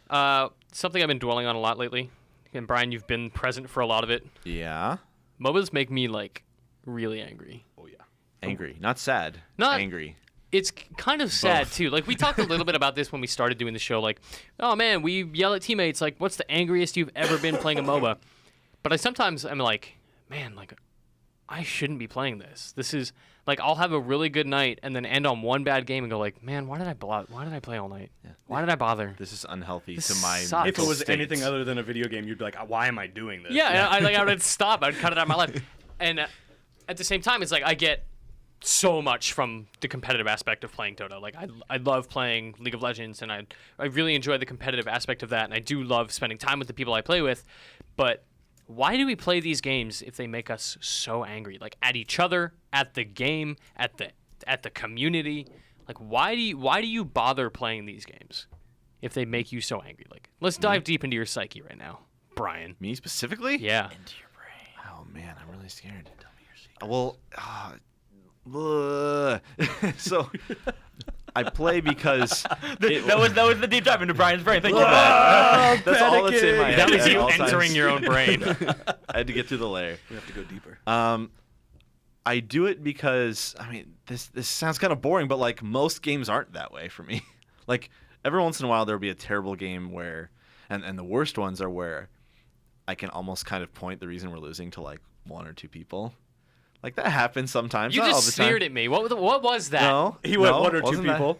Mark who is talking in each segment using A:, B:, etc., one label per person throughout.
A: Something I've been dwelling on a lot lately, and Brian, you've been present for a lot of it.
B: Yeah.
A: MOBAs make me like really angry.
C: Oh yeah.
B: Angry, not sad.
A: Not
B: angry.
A: It's kind of sad too. Like we talked a little bit about this when we started doing the show. Like, oh man, we yell at teammates. Like, what's the angriest you've ever been playing a MOBA? But I'm like, man, like, I shouldn't be playing this. This is like I'll have a really good night and then end on one bad game and go like, man, why did I play all night? Yeah. Why did I bother?
B: This is unhealthy
A: This
B: to my
A: sucks.
C: If it was
B: state.
C: anything other than a video game, you'd be like, why am I doing this?
A: Yeah, I would stop. I'd cut it out of my life. And at the same time, it's like I get so much from the competitive aspect of playing Dota. Like I love playing League of Legends, and I really enjoy the competitive aspect of that, and I do love spending time with the people I play with. But why do we play these games if they make us so angry? Like at each other, at the game, at the community. Like why do you bother playing these games if they make you so angry? Like let's dive deep into your psyche right now, Brian.
B: Me specifically?
A: Yeah.
C: Into your brain.
B: Oh man, I'm really scared.
C: Tell me your secret.
B: Well, so I play because
D: that was the deep dive into Brian's brain. Thank you.
B: that's all that's in my head.
A: That was
B: at
A: you
B: all
A: entering
B: times.
A: your own brain.
B: I had to get through the layer.
C: We have to go deeper.
B: I do it because this sounds kind of boring, but like most games aren't that way for me. Like every once in a while there'll be a terrible game where, and the worst ones are where I can almost kind of point the reason we're losing to like one or two people. Like that happens sometimes.
A: You
B: not all
A: just
B: the time.
A: sneered at me. What was that?
B: No,
C: He went
B: no,
C: one or two
B: wasn't that-
C: people.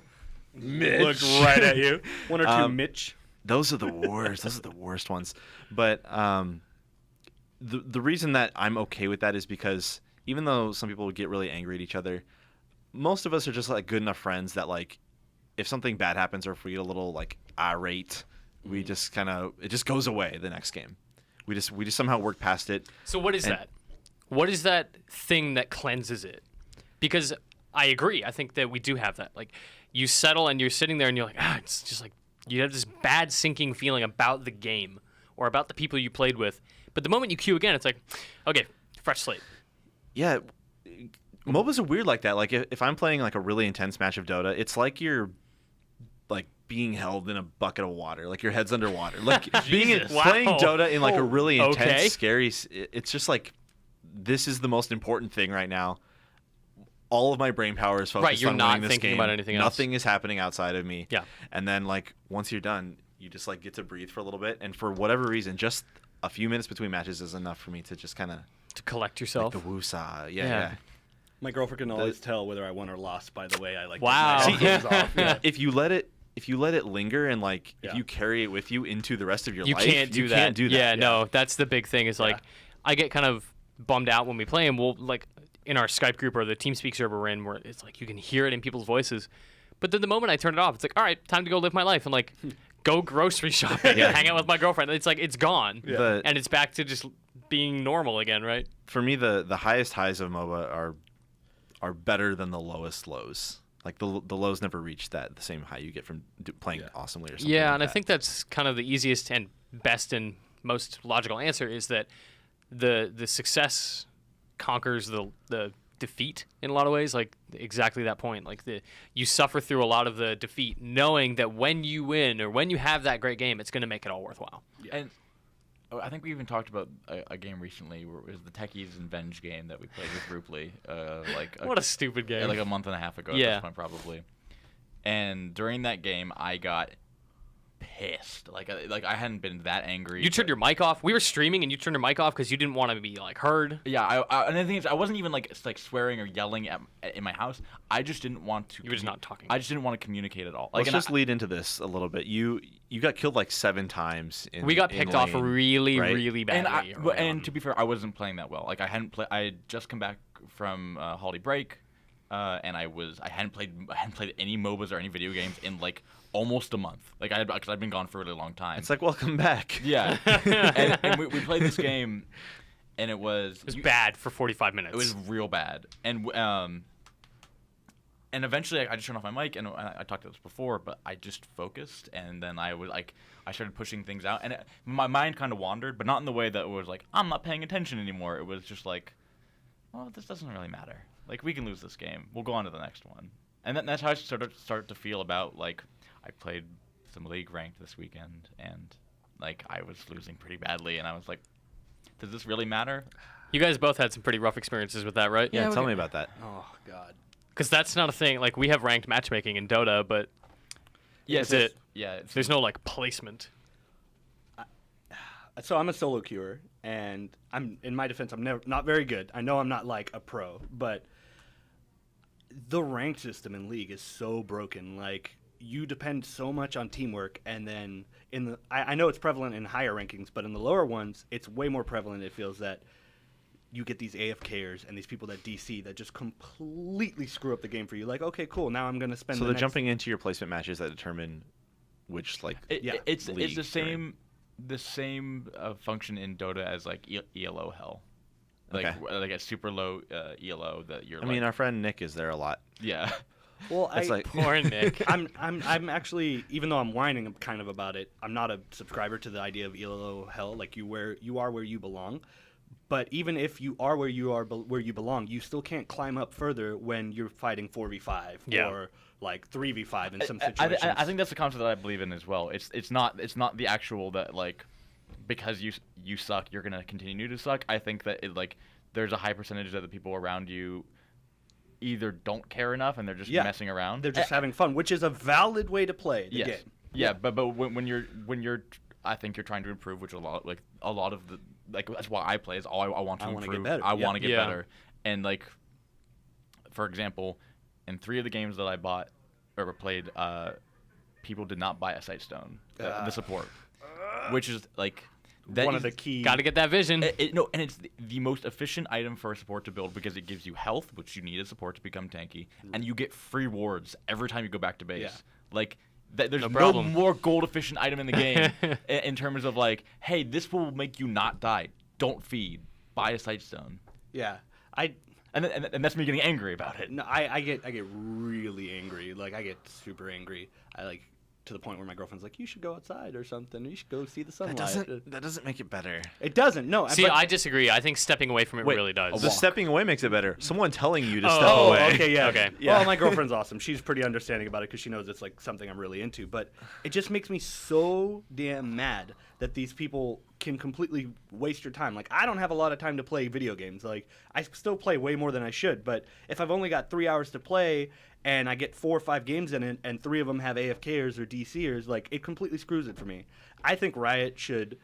B: Mitch.
C: Looked right at you. One or two Mitch.
B: Those are the worst. Those are the worst ones. But the reason that I'm okay with that is because even though some people would get really angry at each other, most of us are just like good enough friends that like if something bad happens or if we get a little like irate, we just it just goes away the next game. We just somehow work past it.
A: So what is that? What is that thing that cleanses it? Because I agree. I think that we do have that. Like you settle and you're sitting there and you're like, it's just like you have this bad sinking feeling about the game or about the people you played with. But the moment you queue again, it's like, okay, fresh slate.
B: Yeah, MOBAs are weird like that. Like if I'm playing like a really intense match of Dota, it's like you're like being held in a bucket of water, like your head's underwater. Like playing Dota in like a really intense, scary. It's just like this is the most important thing right now. All of my brain power is focused
A: you're
B: on
A: not
B: winning this
A: thinking
B: game.
A: about anything else.
B: Nothing is happening outside of me.
A: Yeah.
B: And then like once you're done, you just like get to breathe for a little bit, and for whatever reason, just a few minutes between matches is enough for me to just kind of
A: To collect yourself.
B: like the woosah. Yeah.
C: My girlfriend can always tell whether I won or lost by the way I like.
A: Wow.
C: take my headphones off. Yeah.
B: If you let it linger and like if you carry it with you into the rest of your
A: You
B: life,
A: can't do that. Yeah, no, that's the big thing. Is like I get kind of bummed out when we play, and we'll like in our Skype group or the TeamSpeak server we're in, where it's like you can hear it in people's voices. But then the moment I turn it off, it's like, all right, time to go live my life and like go grocery shopping and hang out with my girlfriend. It's like it's gone, and it's back to just being normal again, right?
B: For me, the highest highs of MOBA are better than the lowest lows. Like the lows never reach the same high you get from playing awesomely or something.
A: Yeah,
B: like
A: and
B: that.
A: I think that's kind of the easiest and best and most logical answer is that the success conquers the defeat in a lot of ways. Like exactly that point. Like you suffer through a lot of the defeat, knowing that when you win or when you have that great game, it's going to make it all worthwhile.
D: Yeah. And I think we even talked about a game recently where it was the Techies and Venge game that we played with Rupli.
A: What a stupid game.
D: Like a month and a half ago at this point, probably. And during that game, I got pissed. Like I hadn't been that angry.
A: You turned your mic off. We were streaming, and you turned your mic off because you didn't want to be like heard.
D: Yeah, and the thing is, I wasn't even like swearing or yelling in my house. I just didn't want to.
A: You were just not talking.
D: I just didn't want to communicate at all. Like,
B: Let's just lead into this a little bit. You got killed like 7 times.
A: We got picked off really,
B: right?
A: really badly.
D: And to be fair, I wasn't playing that well. Like I had just come back from holiday break, and I hadn't played any MOBAs or any video games in like almost a month. Like because I'd been gone for a really long time.
B: It's like welcome back.
D: Yeah, and we played this game, and it was
A: bad for 45 minutes.
D: It was real bad, and eventually I just turned off my mic, and I talked about this before, but I just focused, and then I started pushing things out, and my mind kind of wandered, but not in the way that it was like I'm not paying attention anymore. It was just like, well, this doesn't really matter. Like we can lose this game. We'll go on to the next one, and that's how I started to feel about like I played some league ranked this weekend, and like I was losing pretty badly, and I was like, does this really matter?
A: You guys both had some pretty rough experiences with that, right?
B: Yeah, tell me about that.
C: Oh God.
A: Because that's not a thing. Like, we have ranked matchmaking in Dota, but
D: Yes,
A: that's it.
D: Yeah,
A: There's no, like, placement.
C: So I'm a solo queuer, and in my defense, I'm not very good. I know I'm not like a pro, but the rank system in League is so broken. Like, you depend so much on teamwork, and then I know it's prevalent in higher rankings, but in the lower ones, it's way more prevalent. It feels that you get these AFKers and these people that DC that just completely screw up the game for you. Like, okay, cool, now I'm gonna spend.
B: So they're jumping into your placement matches that determine which
D: it's
B: league
D: the same function in Dota as like ELO hell, like like a super low ELO that you're.
B: I mean, our friend Nick is there a lot.
D: Yeah.
C: Well,
B: It's like
A: Poor Nick.
C: I'm actually, even though I'm whining kind of about it, I'm not a subscriber to the idea of ELO hell. Like, you are where you belong. But even if you are where you belong, you still can't climb up further when you're fighting 4v5 or like 3v5 in some situations.
D: I think that's the concept that I believe in as well. It's not the actual that like because you suck you're gonna continue to suck. I think that there's a high percentage of the people around you either don't care enough and they're just messing around.
C: They're just having fun, which is a valid way to play the game.
D: Yeah, but when you're I think you're trying to improve, which a lot of the that's why I play is I want to improve.
C: Get better.
D: I want to get better. And like for example, in 3 of the games that I bought or played, people did not buy a Sightstone, the support, which is like
C: one of the key.
A: Got to get that vision.
D: No, and it's the most efficient item for a support to build because it gives you health, which you need as support to become tanky, and you get free wards every time you go back to base.
C: Yeah.
D: Like there's
A: No
D: no more gold efficient item in the game in terms of like, hey, this will make you not die. Don't feed. Buy a Sightstone.
C: Yeah,
D: and that's me getting angry about it.
C: No, I get really angry. Like, I get super angry. I like to the point where my girlfriend's like, "You should go outside or something. You should go see the sunlight."
B: That doesn't make it better.
C: It doesn't. No.
A: See, I disagree. I think stepping away from it really does.
B: The stepping away makes it better. Someone telling you to step
C: Oh,
B: away.
C: okay, yeah.
A: Okay.
C: Yeah. Well, my girlfriend's awesome. She's pretty understanding about it because she knows it's like something I'm really into. But it just makes me so damn mad that these people can completely waste your time. Like, I don't have a lot of time to play video games. Like, I still play way more than I should. But if I've only got 3 hours to play and I get 4 or 5 games in it and 3 of them have AFKers or DCers, like, it completely screws it for me. I think Riot should,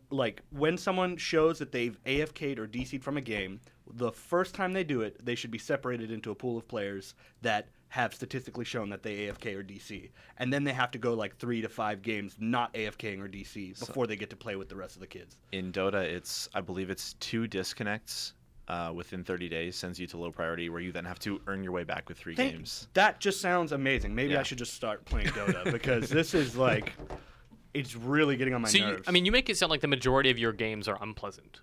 C: like, when someone shows that they've AFK'd or DC'd from a game, the first time they do it, they should be separated into a pool of players that have statistically shown that they AFK or DC. And then they have to go like 3 to 5 games not AFKing or DC before they get to play with the rest of the kids.
B: In Dota, I believe it's 2 disconnects within 30 days sends you to low priority, where you then have to earn your way back with 3 games.
C: That just sounds amazing. Maybe I should just start playing Dota because this is like, it's really getting on my nerves.
A: I mean, you make it sound like the majority of your games are unpleasant.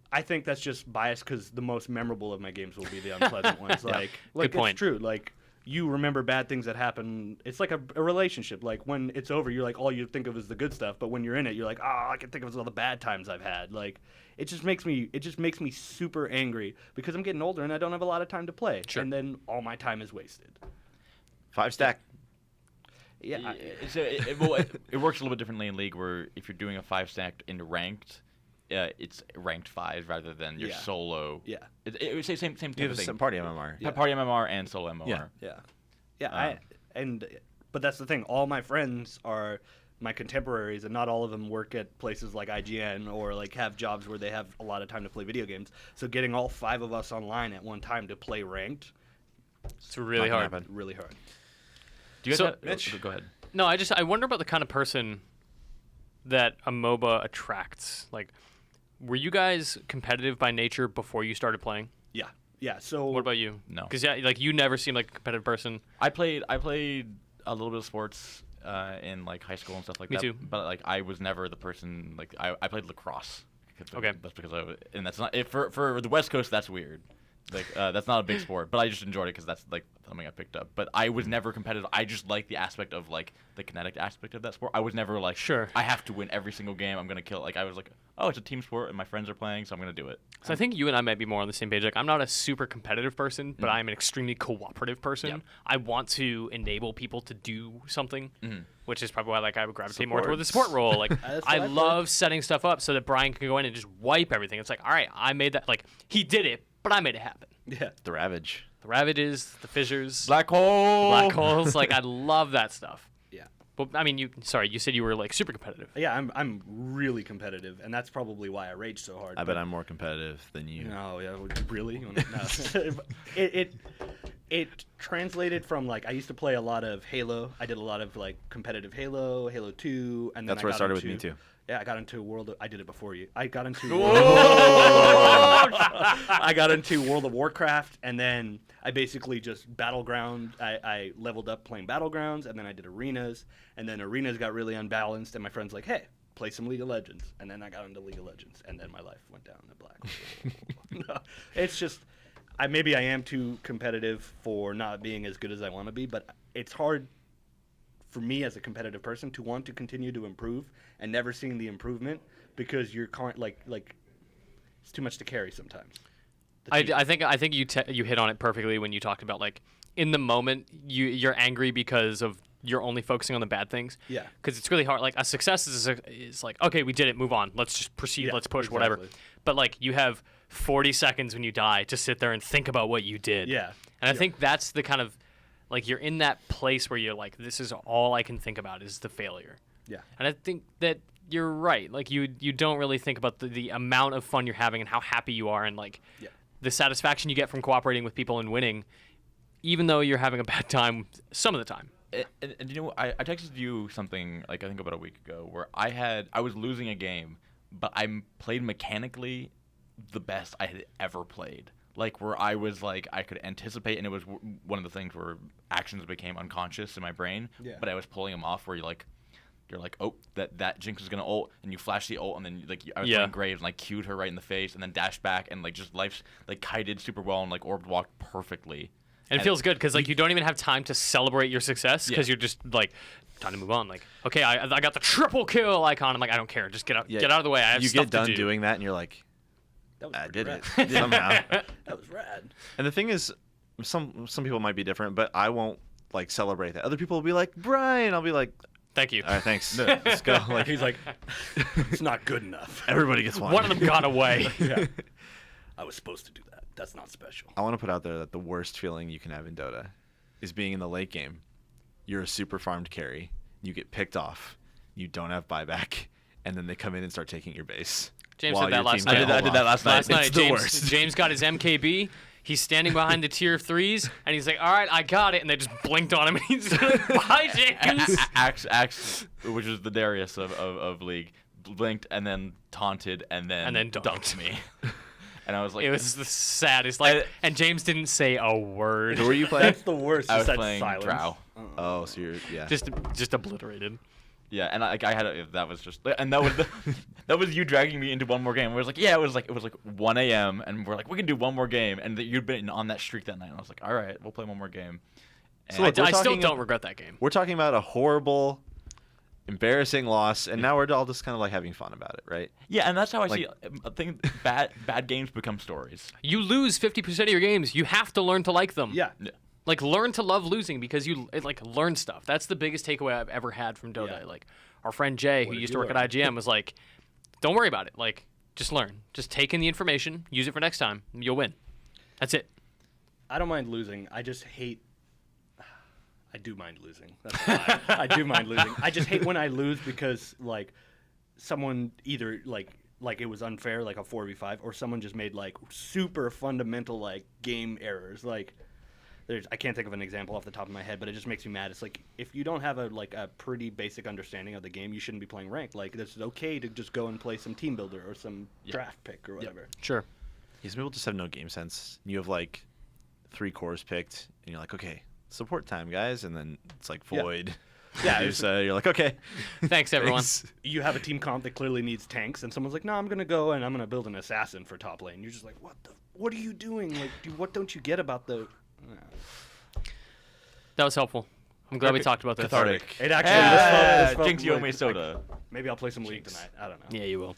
C: I think that's just biased because the most memorable of my games will be the unpleasant ones. Like
A: Good point.
C: It's true. Like, you remember bad things that happen. It's like a relationship. Like, when it's over, you're like, all you think of is the good stuff. But when you're in it, you're like, oh, I can think of all the bad times I've had. Like, it just makes me super angry because I'm getting older and I don't have a lot of time to play.
A: Sure.
C: And then all my time is wasted.
B: 5 stack.
C: Yeah.
D: It works a little bit differently in League, where if you're doing a 5 stack in ranked, it's ranked 5 rather than your solo.
C: Yeah.
D: It would say same type
B: You
D: of
B: have
D: thing.
B: some party MMR.
C: Yeah.
D: Party MMR and solo MMR.
C: Yeah. But that's the thing. All my friends are my contemporaries, and not all of them work at places like IGN or like have jobs where they have a lot of time to play video games. So getting all 5 of us online at one time to play ranked,
A: It's really hard.
C: really hard.
D: Do you guys
A: So-
D: have,
B: Mitch?
D: go ahead.
A: No, I wonder about the kind of person that a MOBA attracts. Like, were you guys competitive by nature before you started playing?
C: Yeah. So
A: What about you?
D: No.
A: Because like you never seemed like a competitive person.
D: I played a little bit of sports in like high school and stuff like
A: Me
D: that.
A: too.
D: But like I was never the person like I played lacrosse.
A: Okay.
D: That's because and that's not for the West Coast. That's weird. Like that's not a big sport, but I just enjoyed it because that's like something I picked up. But I was never competitive. I just like the aspect of like the kinetic aspect of that sport. I was never like,
A: Sure.
D: I have to win every single game. I'm gonna kill. Like I was like, oh, it's a team sport and my friends are playing, so I'm gonna do it.
A: So I think you and I might be more on the same page. Like, I'm not a super competitive person, but I'm an extremely cooperative person.
D: Yep.
A: I want to enable people to do something, which is probably why like I would gravitate more
B: Support.
A: toward the support role. Like,
C: That's what
A: I
C: I thought.
A: love setting stuff up so that Brian can go in and just wipe everything. It's like, all right, I made that. Like, he did it, but I made it happen.
C: Yeah.
B: The Ravage.
A: The ravages, the fissures,
D: Black hole.
A: black holes. Like, I love that stuff.
C: Yeah.
A: But I mean, you said you were like super competitive.
C: Yeah, I'm really competitive, and that's probably why I rage so hard.
B: I
C: but-
B: bet I'm more competitive than you.
C: No, yeah, really? No. It translated from like I used to play a lot of Halo. I did a lot of like competitive Halo 2, and then
B: That's where it
C: got
B: started with
C: into-
B: me too.
C: Yeah, I got into I did it before you. I got into
D: Whoa.
C: I got into World of Warcraft, and then I basically just Battleground. I leveled up playing Battlegrounds, and then I did Arenas, and then Arenas got really unbalanced, and my friend's like, hey, play some League of Legends. And then I got into League of Legends, and then my life went down the black hole. No, it's just, maybe I am too competitive for not being as good as I want to be, but it's hard for me as a competitive person to want to continue to improve and never seeing the improvement because you're like it's too much to carry sometimes.
A: I think you hit on it perfectly when you talked about like in the moment you're angry because of you're only focusing on the bad things.
C: Yeah.
A: Because it's really hard. Like a success is like, okay, we did it, move on, let's just proceed,
C: Yeah,
A: let's push, whatever.
C: exactly.
A: But like you have 40 seconds when you die to sit there and think about what you did.
C: Yeah.
A: And I
C: Yeah.
A: think that's the kind of like you're in that place where you're like, this is all I can think about is the failure.
C: Yeah.
A: And I think that you're right. Like you don't really think about the amount of fun you're having and how happy you are and like
C: Yeah.
A: the satisfaction you get from cooperating with people and winning, even though you're having a bad time some of the time.
D: And you know, I texted you something like I think about a week ago where I was losing a game, but I played mechanically the best I had ever played. Like where I was like I could anticipate, and it was one of the things where actions became unconscious in my brain.
C: Yeah.
D: But I was pulling them off where you're like, oh, that Jinx is gonna ult, and you flash the ult, and then like I was
A: Yeah.
D: playing Graves and like cued her right in the face, and then dashed back, and like just life's like kited super well, and like orbed walked perfectly.
A: And it feels good because like you don't even have time to celebrate your success because
D: Yeah.
A: you're just like time to move on. Like, okay, I got the triple kill icon. I'm like, I don't care. Just get out of the way. I have
B: You
A: stuff
B: get done
A: to do.
B: doing that, and you're like,
C: That was
B: I
C: pretty
B: did
C: rad.
B: it somehow.
C: That was rad.
B: And the thing is, some people might be different, but I won't like celebrate that. Other people will be like, Brian. I'll be like,
A: Thank you.
B: all right, thanks. Let's go. Like
C: He's like, it's not good enough.
B: everybody gets one.
A: One of them got away.
C: Yeah. I was supposed to do that. That's not special.
B: I want to put out there that the worst feeling you can have in Dota is being in the late game. You're a super farmed carry. You get picked off. You don't have buyback, and then they come in and start taking your base.
A: James
B: while
A: did that
B: your
A: last
B: team
A: night.
B: can't
D: I did
B: hold
D: that
B: off.
D: last night.
A: Last night,
B: It's the
A: James,
B: worst.
A: James got his MKB. He's standing behind the tier 3s, and he's like, all right, I got it. And they just blinked on him, and he's like, bye, James.
D: Axe, which is the Darius of League, blinked and then taunted and then
A: dunked
D: me. And I was like,
A: It was the saddest. Like, and James didn't say a word.
B: Who were you playing?
C: That's the worst.
D: I
C: is
D: was
C: that
D: playing
C: silence.
D: Drow.
B: Oh, so you're
A: Just obliterated.
D: Yeah, and I had that was just, and that was that was you dragging me into one more game. It was like, yeah, it was like 1 a.m. and we're like, we can do one more game, and you'd been on that streak that night. And I was like, all right, we'll play one more game. And
B: So look, we're
A: I still
B: talking-
A: don't regret that game.
B: We're talking about a horrible, embarrassing loss, and now we're all just kind of like having fun about it, right?
D: yeah, and that's how I
B: Like-
D: see. I think bad games become stories.
A: You lose 50% of your games. You have to learn to like them.
C: Yeah.
D: Yeah.
A: Like, learn to love losing because learn stuff. That's the biggest takeaway I've ever had from Dota.
C: Yeah.
A: Like, our friend Jay, who
C: did
A: used
C: you
A: to work
C: learn?
A: at IGM, was like, don't worry about it. Like, just learn. Just take in the information, use it for next time, and you'll win. That's it.
C: I don't mind losing. I just hate. I do mind losing. That's a lie. I do mind losing. I just hate when I lose because like someone either like it was unfair, like a 4v5, or someone just made like super fundamental like game errors. Like I can't think of an example off the top of my head, but it just makes me mad. It's like if you don't have a pretty basic understanding of the game, you shouldn't be playing ranked. Like it's okay to just go and play some team builder or some draft pick or whatever.
A: Sure.
B: These people just have no game sense. You have like 3 cores picked, and you're like, okay, support time, guys, and then it's like
C: Yeah.
B: void.
C: Yeah,
B: Medusa, you're like, okay.
A: Thanks, everyone.
B: Thanks.
C: you have a team comp that clearly needs tanks, and someone's like, no, I'm gonna go and I'm gonna build an assassin for top lane. You're just like, what are you doing? Like, what don't you get about the?
A: That was helpful. I'm glad we talked about this.
D: Cathartic.
C: It actually.
D: Yeah,
C: this felt
D: Jinx
C: like-
D: Yome soda.
C: Maybe I'll play some League tonight. I don't know.
A: Yeah, you will.